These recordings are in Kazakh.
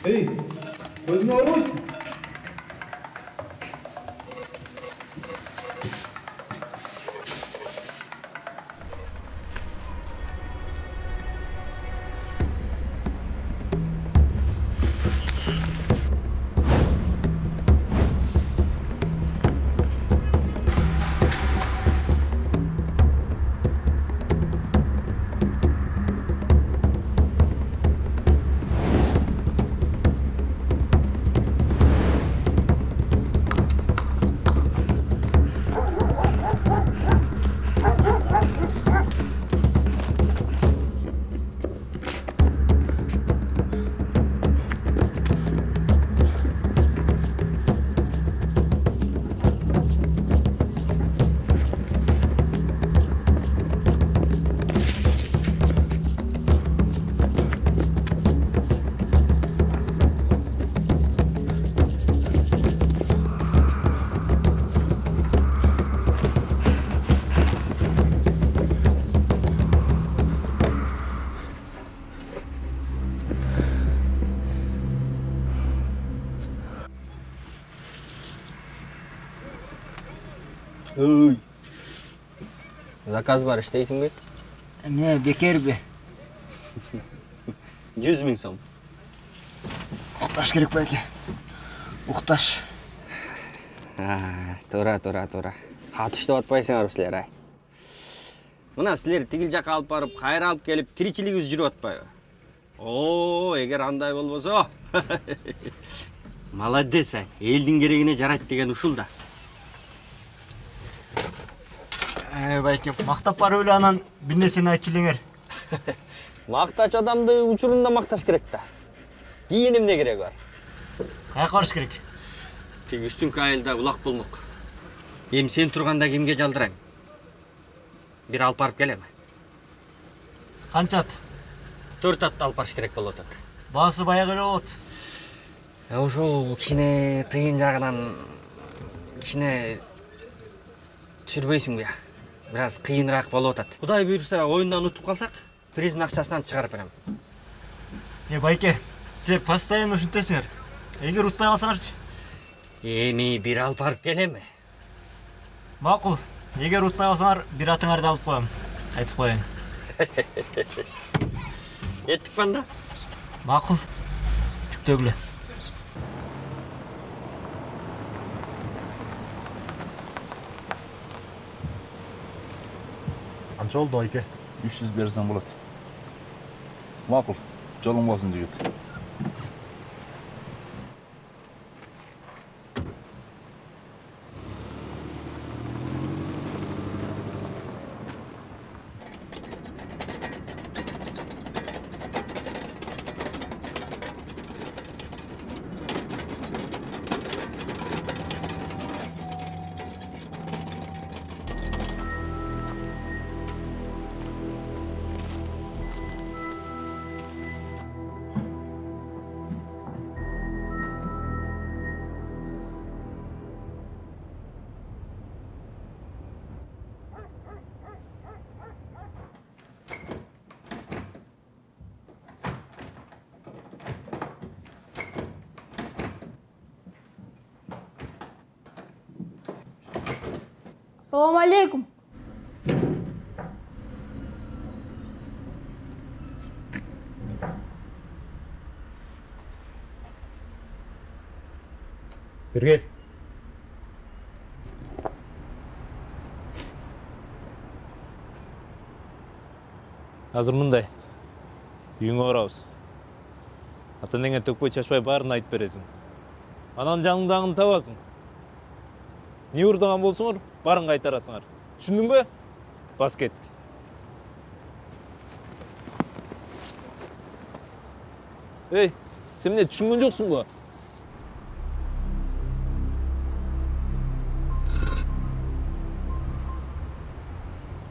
Ey, gözünü alıyorsun. Öy. Zakaz var işteysin be. Ne bekar be. 100 bin so'm. Uqtash kerak belki. Uqtash. Ha, to'ra. Xat ishlab atpaysizlar sizlar ay. Mana sizlar tigil jaqqa olib borib, qayra olib kelib, tirikchiligingiz жүрүп atpayбы? Oo, eger андай болбосо. Молодец ай. Элдин керегине жарайт деген ушул да. Belki maqtab бар өлі анан bir нерсени айтып элеңер. Мактач адамды учурунда макташ керек да. Кийин эмне керек бар? Каяка барыш керек? Тик үстүңкү айылда улак болмок. Эми сен турганда кимге жалдырайм? Бир алып барып келем. Канча ат? 4 атты алып барыш керек болуп атат. Баасы баягы эле болот. Ошол кичине тыйын жагынан кичине түшүрбөйсүңбү? Biraz kıyınrak болуп атат. Кудай буйрса, оюндан утуп калсак, приздин акчасынан чыгарып берем. Байке, силер постоянно ушинтесиңер. Эгер утпай калсаңарчы? Эми бир алып барып келеми? Макул. Эгер утпай калсаңар, бир атыңарды алып коем. Айтып коеюн. Еттик банда? Макул. Жүктөгүлө. Qancha oldu aka? 300 bersan bo'ladi. Ma'qul. Jolong bo'lsin jigit. Assalomu alaykum. Birgel. Азыр мындай. Үйүңө барабыз. Ата-энеңе төкпөй чачпай баарын айтып бересиң. Анан жаныңдагын табасың. Не урдаган болсоңор, барын кайтарасыңар. Түшүндүңбү? Бас кет. Эй, сен эмне түшүнгөн жоксуңбу?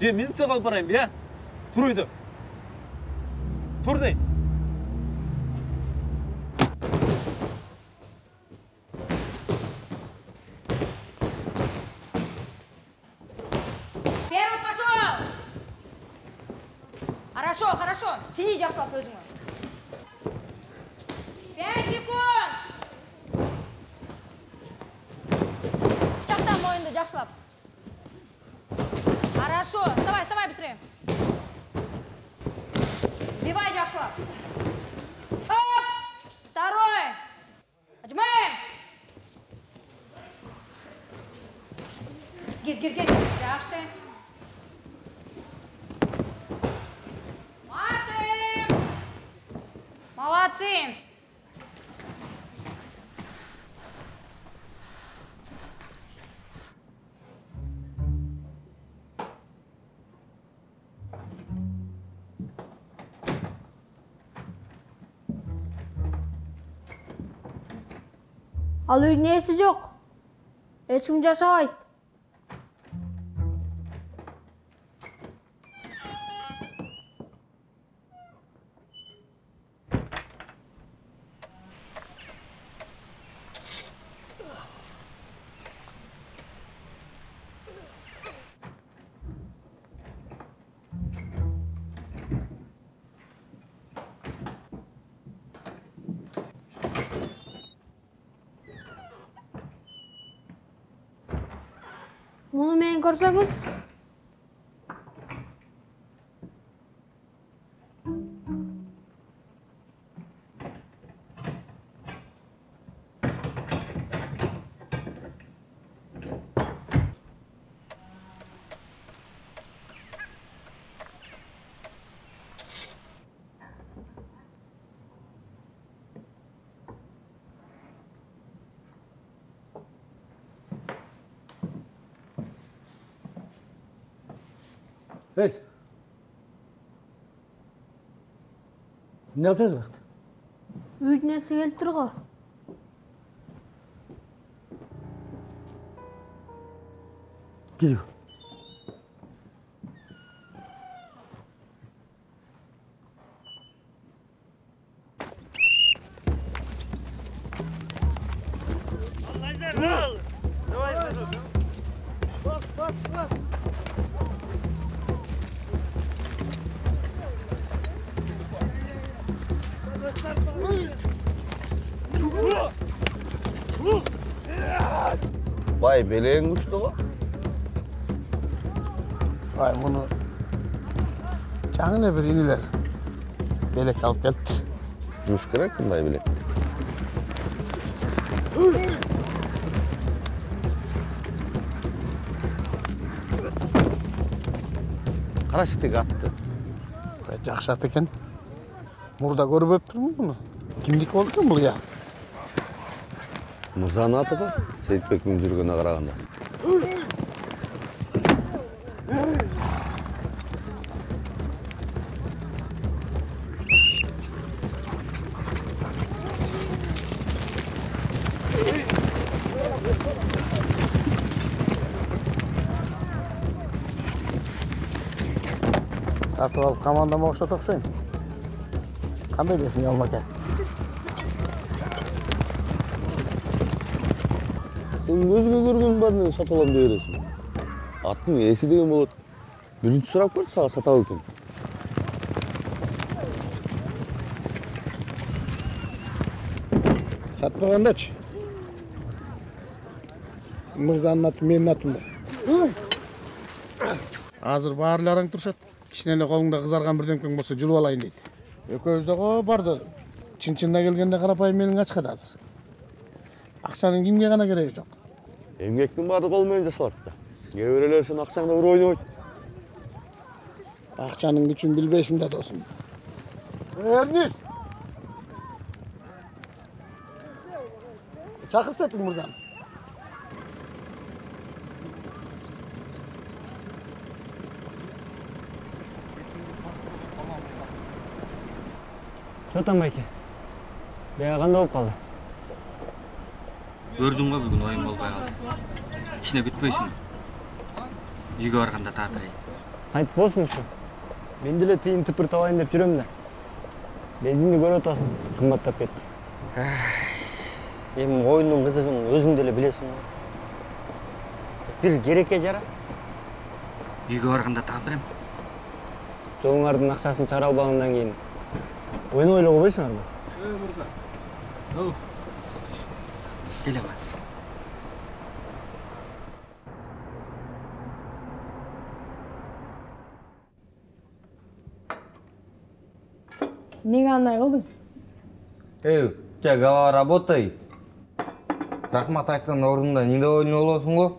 Же мен сага алып барайын, я? Тур үйдө. Тур дейм. Хорошо. Тяни жакшылап өзүңө. 5 секунд. жакшылап. Хорошо, вставай быстрее. Сбивай жакшылап. Оп! Второй. Отжимаем. Гир. Жақсы. Матым. Молодцы. Ал үйдің есі жоқ. Ешкім жашабайды. Мұны мен көрсеңіз. Ey! Ne yapacağız bak? Үйдің есі келіп тұр ғой. Geliyor. Vay beleğin uçtu o. Vay bunu жаңы bir iniler belek alıp gelipti. Juş kerak qanday belek. Qaraşı tek attı. Жақсы ат екен. Мұрда көріп өптірмін бұны. Кімдікі болды екен бұл я? Мырзаның аты ғой, Сейітбектің жүргеніне қарағанда. Сатып алып командама ұқсат оқшайын. Қандай десің Ялмаке? Сен көзге көрген барынан сатып аламын дей бересің. Аттың есі деген болады. Бірінші сұрап көр, саған сатау екен. Сатпағандачы. Мырзаның аты менің атымда. Азыр барларың тұршат. Кішінелі қолыңда қызарған бірдемкең болса жүріп алайын дейді. Екеуізде ғой барды. Чын-чынына келгенде қарапайым менің ашқады азыр. Ақшаның кімге ғана керегі жоқ. Емгектің барды қолмен жасалады. Кейбіреулер сен ақшаңда бір ойнайды. Ақшаның күшін білбейсің да досым. Эрнест! Шақырсатың мырзаны. Что Байке? Бәйі қандай болып қалды? Көрдің ғой бүгін ойын болбай қалды. Ішіне күтпейсің. Үйге барғанда тартырайын. Қайтып болсын шу. Мен деле тиын тыпыр табайын деп жүрем да. Бензинді көріп отасың, қымбаттап кетті. Емін ойынның қызығын өзің деле білесің ғой. Bir gerekке жара. Үйге барғанда тапырым. Жолыңардың ақшасын чара албағандан кейін ойын ойлауға қойсыңар ба? Мырза. Келем азыр. Эмнеге андай кылдың? Эй, голова работай. Рахмат айтқан орнында недовольный болосың го?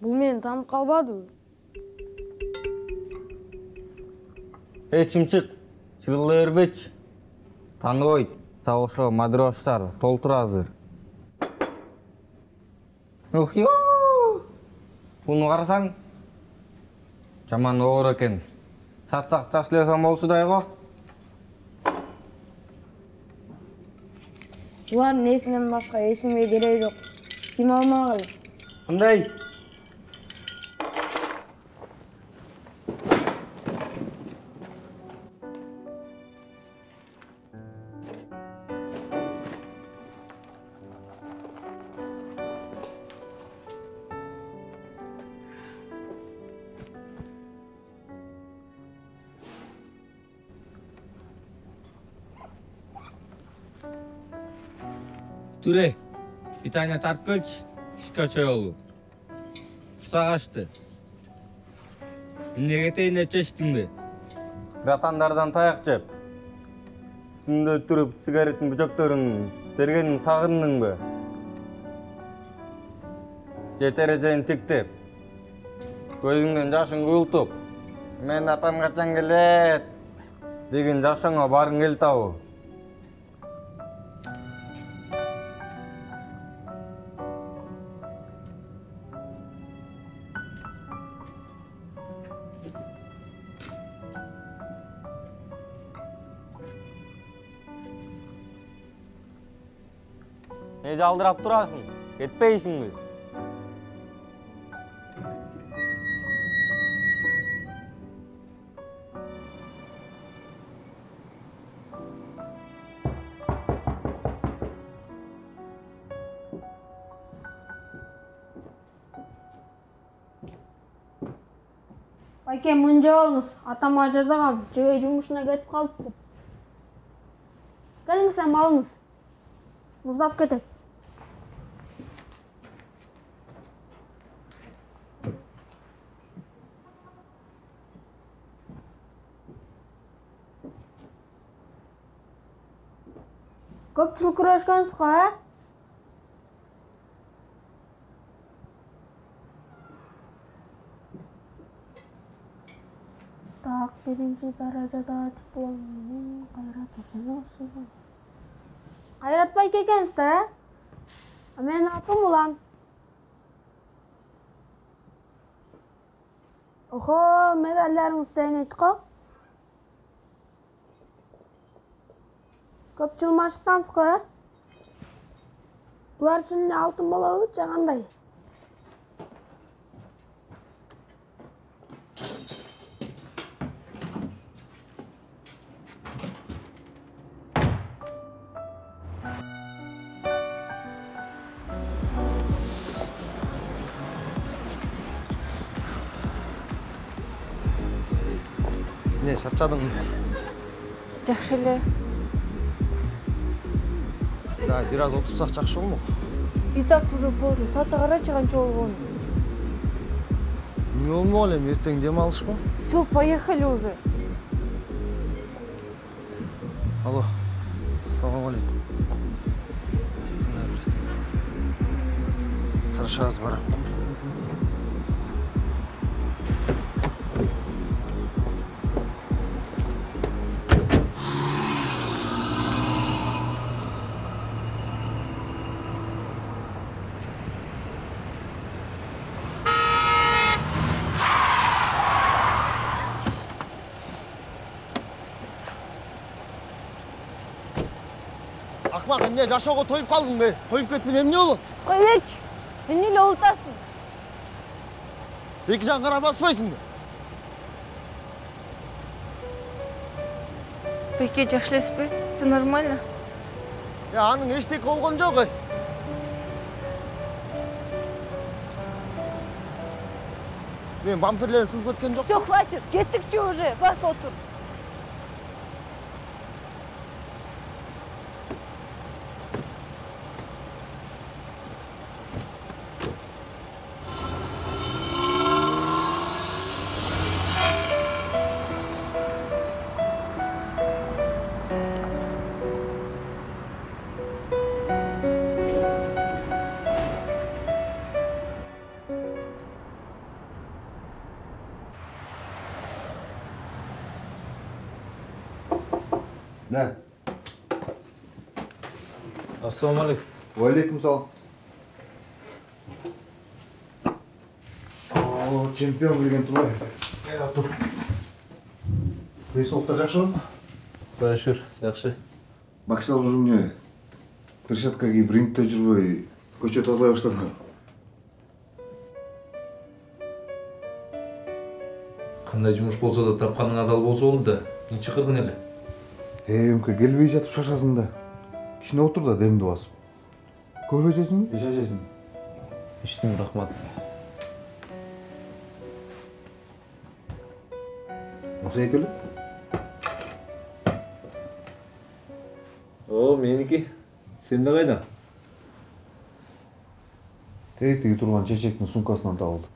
Бул мени таанып калбадыбы? Эй, чымчык, чыгыла бербечи. Таныбайт, сабакча мадроштар толтур азыр. Ух, буну карасаң, жаман оор экен. Сатсак ташласам болсудай го. Булардын эсинен башка эчимге кереги жок. Ким алмак эле? Кандай? Түре, питание тартып келчи, кишке чоюлу. Курсак ачты. Эмне кетейин деп чечтиңби? Братандардан таяк жеп. Үстүндө туруп сигареттин бүчөктөрүн бергенин сагындыңбы? Же терезени тиктеп, көзүңдөн жашың куйултуп, мен атам качан келет деген жашыңа барың келтабы? Ne jaldırap turasың? Кетпейсиңби? Байке, мынча болуңуз. Атама жазагам, жебей жумушуна кетип калыптыр. Келиңиз, эми алыңыз. Муздап кетет. Көпчүлүк күрөшкөнсүз го, э? Так, биринчи даражада дипломун Кайрат Ошоновсуз. Кайрат байке экенсиз да, э? Менин атым Улан. Охо, медалдарыңыз сейнет го. Көп жыл машыктансыз го, э? Булар чын эле алтын болобу, же кандай? Не, шарчадың? Жакшы эле. Да, бир аз отурсак жакшы болмок. И так уже поздно. Сааты карачы канча болгон? Эмне болмок эле, эртең дем алышпа. Все, поехали уже. Алло, салам алейкум. Кандай берет? Хорошо, аз барам. Акмак, эмне жашоого тоюп калдың бе? Тоюп кетсем эмне болот? Кой берчи. Эмне эле олтасың? Эки жагын карап баспайсыңбы? Байке, жакшы элесизби? Все нормально? Анын эчтеке болгон жок. Мен бамперлери сынып кеткен жок. Все, хватит. Кеттикчи уже. Бас отур. Да. Ассалаумағалейкум. Уалейкум салам. О, чемпион келген Турбай. Кайра тур. Денсаулықтар жақсы ма? Құдай шүкір, жақсы. Бақшалар үйіне перчатка киіп рингте жүрбей көше тазалай баштадың. Қандай жұмыс болса да тапқаның адал болса болды да. Неше қырдың әлі? Өңке келбей жатып шашасың да. Кішіне отыр да демді басып. Көбе жесің бе? Жа жесің. Іштім, рахмат. Осы екелі? О, менікі. Сен де қайдан? Тегі тұрған чечектің сумкасынан табылды.